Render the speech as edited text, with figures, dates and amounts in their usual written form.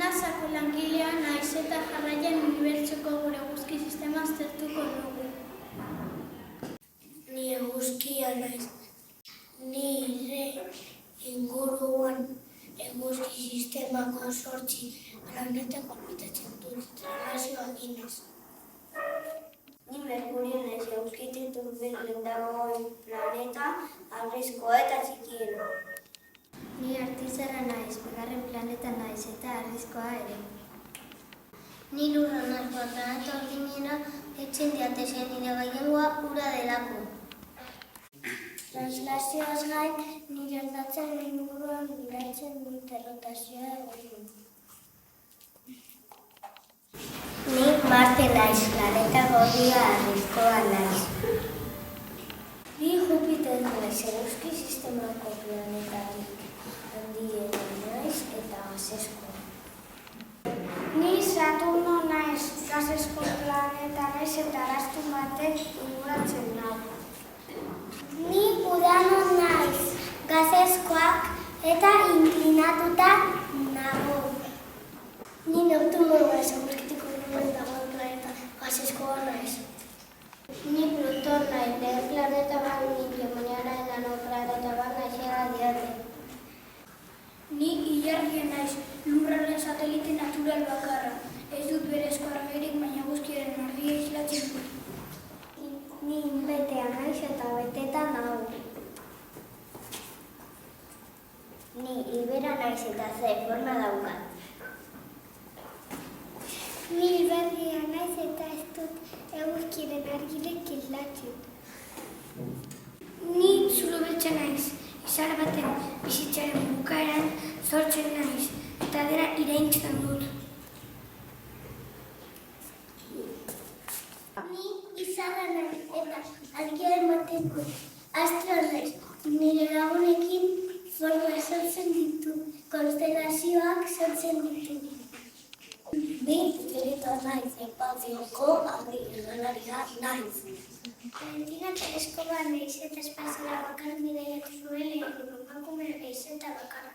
NASAko langilea naiz eta jarraian unibertsoko gure eguzki sistema aztertuko dugu. Ni eguzkia naiz. Nire inguruan eguzki sistemako 8 planetak orbitatzen dut relazioa eginez. Ni Merkurio naiz, eguzkitik hurbil dagoen planeta harrizkoa eta txikiena. Ni Artizarra naiz, bigarren planeta naiz eta harrizkoa ere. Ni Lurra naiz, planeta urdinena etzen diatezen nire gehiengoa ura delako. Translazioaz gain, nire aldatzen inguruan bidaitzen dut errotazioa egin. Ni Marte naiz, planeta gorria harrizkoa naiz. Ni Jupiter naiz, eguzki sistemako planetarik handiena naiz eta gaseskoa. Ni Saturno naiz, gasesko planeta naiz eta araztun batek inguratzen nau. Ni Urano naiz, gaseskoak eta inklinatuta nago. Ni Neptuno naiz, eguzkitik hurbil dagoen planeta gaseskoa naiz. Ni Pluton naiz, lehen planeta bat nire baina enano planeta bat naizela diate. Ni Ilargia naiz, Lurraren satelite natural bakarra. Ez dut berezko argirik, baina eguzkiaren argia islatzen dut. Ni Betea naiz eta beteta nago. Ni Ibera naiz eta ze forma daukat. Ni Albergia naiz eta ez dut eguzkiaren argirik islatzen. Ni zulo beltza naiz, izar baten bizitzaren bukaeran sortzen naiz, eta dena iraintzen dut. Ni izarra naiz eta argia ematen dut. Astro naiz, nire lagunekin forma sortzen ditu, konstelazioak sortzen ditu. Ni Tirita naiz, espazioko agirrelaria naiz. Valentina Tereskoba naiz eta espaziora bakar bidaiatu zuen lehen emakume naiz eta bakarra.